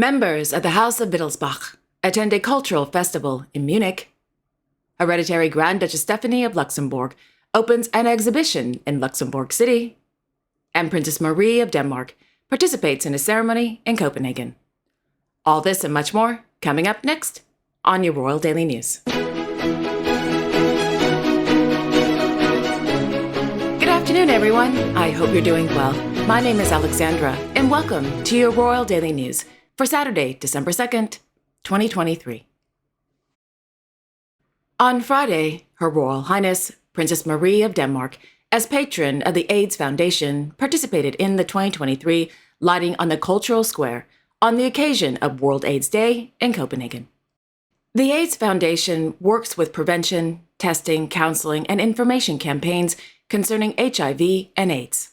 Members of the House of Wittelsbach attend a cultural festival in Munich. Hereditary Grand Duchess Stephanie of Luxembourg opens an exhibition in Luxembourg City. And Princess Marie of Denmark participates in a ceremony in Copenhagen. All this and much more coming up next on your Royal Daily News. Good afternoon, everyone. I hope you're doing well. My name is Alexandra, and welcome to your Royal Daily News for Saturday, December 2nd, 2023. On Friday, Her Royal Highness Princess Marie of Denmark, as patron of the AIDS Foundation, participated in the 2023 Lighting on the Cultural Square on the occasion of World AIDS Day in Copenhagen. The AIDS Foundation works with prevention, testing, counseling, and information campaigns concerning HIV and AIDS.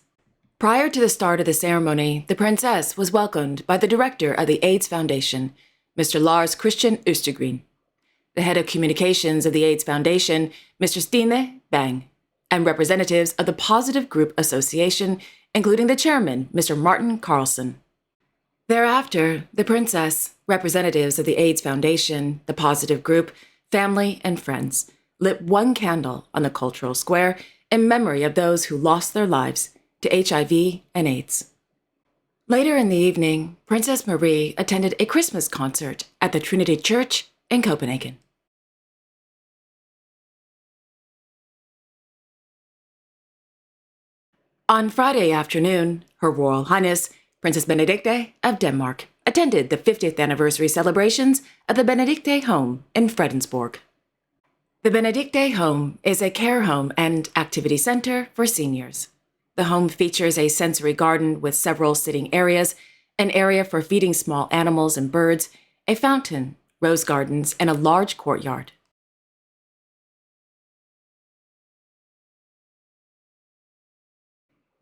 Prior to the start of the ceremony, the princess was welcomed by the director of the AIDS Foundation, Mr. Lars Christian Østergren, the head of communications of the AIDS Foundation, Mr. Stine Bang, and representatives of the Positive Group Association, including the chairman, Mr. Martin Carlson. Thereafter, the princess, representatives of the AIDS Foundation, the Positive Group, family, and friends lit one candle on the cultural square in memory of those who lost their lives to HIV and AIDS. Later in the evening, Princess Marie attended a Christmas concert at the Trinity Church in Copenhagen. On Friday afternoon, Her Royal Highness Princess Benedikte of Denmark attended the 50th anniversary celebrations of the Benedikte Home in Fredensborg. The Benedikte Home is a care home and activity center for seniors. The home features a sensory garden with several sitting areas, an area for feeding small animals and birds, a fountain, rose gardens, and a large courtyard.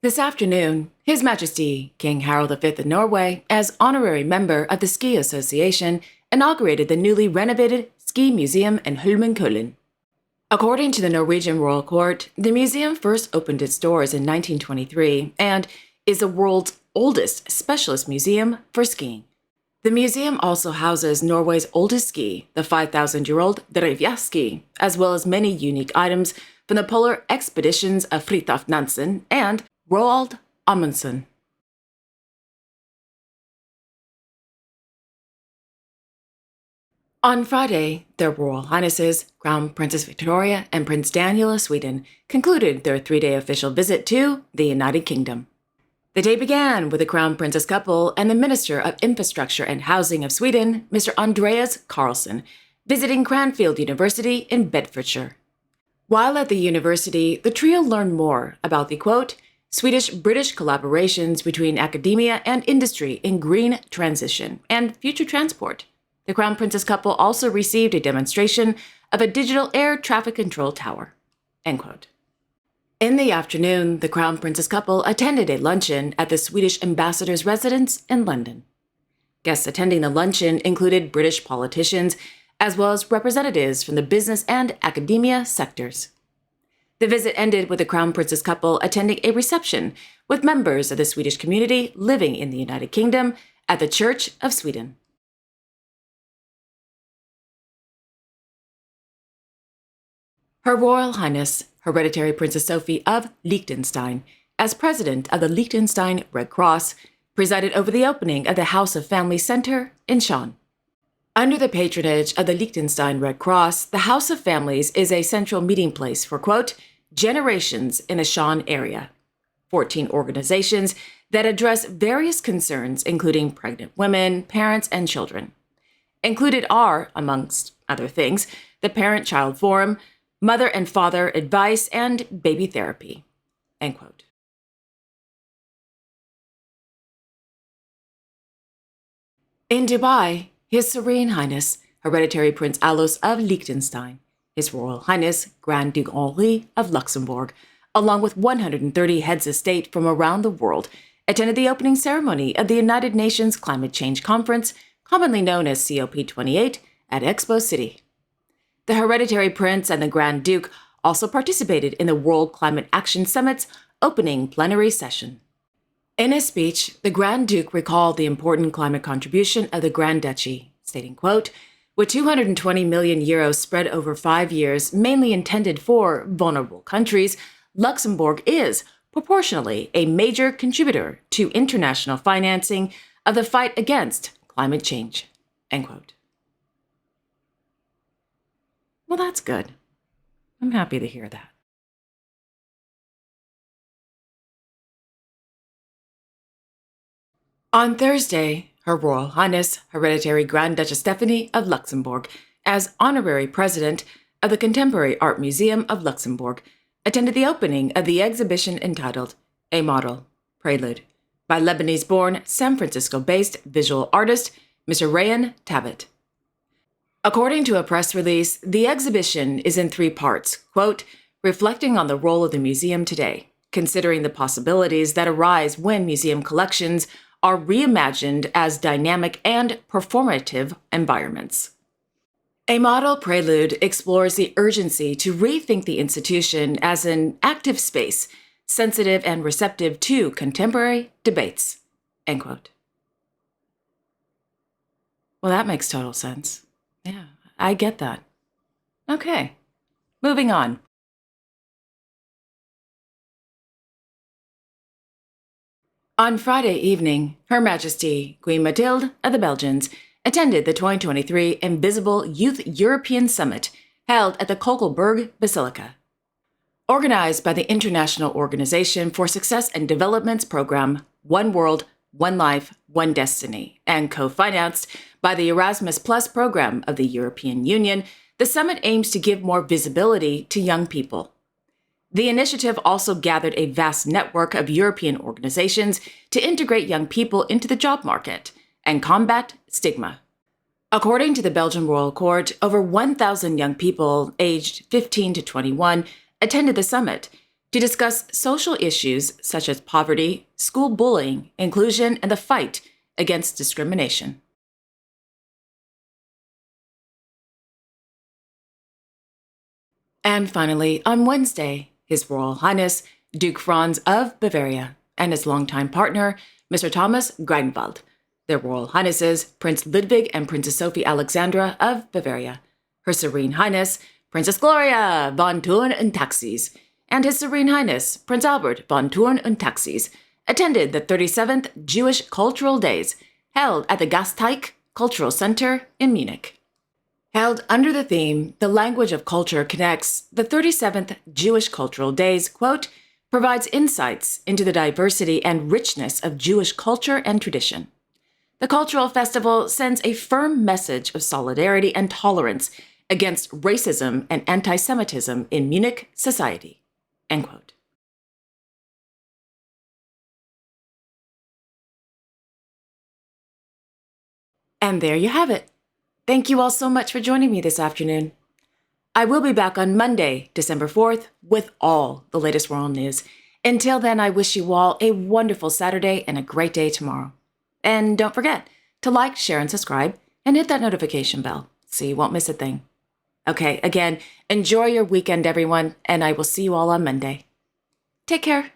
This afternoon, His Majesty King Harald V of Norway, as honorary member of the Ski Association, inaugurated the newly renovated Ski Museum in Holmenkollen. According to the Norwegian Royal Court, the museum first opened its doors in 1923 and is the world's oldest specialist museum for skiing. The museum also houses Norway's oldest ski, the 5,000-year-old Drevja ski, as well as many unique items from the polar expeditions of Fridtjof Nansen and Roald Amundsen. On Friday, Their Royal Highnesses, Crown Princess Victoria and Prince Daniela of Sweden, concluded their 3-day official visit to the United Kingdom. The day began with the Crown Princess couple and the Minister of Infrastructure and Housing of Sweden, Mr. Andreas Carlson, visiting Cranfield University in Bedfordshire. While at the university, the trio learned more about the, quote, Swedish-British collaborations between academia and industry in green transition and future transport. The Crown Princess couple also received a demonstration of a digital air traffic control tower. End quote. In the afternoon, the Crown Princess couple attended a luncheon at the Swedish ambassador's residence in London. Guests attending the luncheon included British politicians, as well as representatives from the business and academia sectors. The visit ended with the Crown Princess couple attending a reception with members of the Swedish community living in the United Kingdom at the Church of Sweden. Her Royal Highness Hereditary Princess Sophie of Liechtenstein, as president of the Liechtenstein Red Cross, presided over the opening of the House of Family Center in Schaan. Under the patronage of the Liechtenstein Red Cross, the House of Families is a central meeting place for, quote, generations in the Schaan area. 14 organizations that address various concerns, including pregnant women, parents, and children. Included are, amongst other things, the Parent-Child Forum, Mother and Father Advice, and Baby Therapy. End quote. In Dubai, His Serene Highness Hereditary Prince Alois of Liechtenstein, His Royal Highness Grand Duke Henri of Luxembourg, along with 130 heads of state from around the world, attended the opening ceremony of the United Nations Climate Change Conference, commonly known as COP28, at Expo City. The Hereditary Prince and the Grand Duke also participated in the World Climate Action Summit's opening plenary session. In his speech, the Grand Duke recalled the important climate contribution of the Grand Duchy, stating, quote, "With 220 million euros spread over 5 years, mainly intended for vulnerable countries, Luxembourg is proportionally a major contributor to international financing of the fight against climate change." End quote. Well, that's good. I'm happy to hear that. On Thursday, Her Royal Highness Hereditary Grand Duchess Stephanie of Luxembourg, as honorary president of the Contemporary Art Museum of Luxembourg, attended the opening of the exhibition entitled A Model, Prelude, by Lebanese-born, San Francisco-based visual artist Mr. Rayan Tabit. According to a press release, the exhibition is in 3 parts, quote, reflecting on the role of the museum today, considering the possibilities that arise when museum collections are reimagined as dynamic and performative environments. A Model Prelude explores the urgency to rethink the institution as an active space, sensitive and receptive to contemporary debates. End quote. Well, that makes total sense. Yeah, I get that. Okay, moving on. On Friday evening, Her Majesty Queen Mathilde of the Belgians attended the 2023 Invisible Youth European Summit held at the Kogelberg Basilica. Organized by the International Organization for Success and Development's program One World, One Life, One Destiny, and co-financed by the Erasmus Plus program of the European Union, the summit aims to give more visibility to young people. The initiative also gathered a vast network of European organizations to integrate young people into the job market and combat stigma. According to the Belgian Royal Court, over 1,000 young people aged 15 to 21 attended the summit to discuss social issues such as poverty, school bullying, inclusion, and the fight against discrimination. And finally, on Wednesday, His Royal Highness Duke Franz of Bavaria and his longtime partner, Mr. Thomas Greinwald, their Royal Highnesses Prince Ludwig and Princess Sophie Alexandra of Bavaria, Her Serene Highness Princess Gloria von Thurn und Taxis, and His Serene Highness Prince Albert von Thurn und Taxis attended the 37th Jewish Cultural Days held at the Gasteig Cultural Center in Munich. Held under the theme, The Language of Culture Connects, the 37th Jewish Cultural Days, quote, provides insights into the diversity and richness of Jewish culture and tradition. The cultural festival sends a firm message of solidarity and tolerance against racism and anti-Semitism in Munich society, end quote. And there you have it. Thank you all so much for joining me this afternoon. I will be back on Monday, December 4th, with all the latest royal news. Until then, I wish you all a wonderful Saturday and a great day tomorrow. And don't forget to like, share, and subscribe, and hit that notification bell so you won't miss a thing. Okay, again, enjoy your weekend, everyone, and I will see you all on Monday. Take care.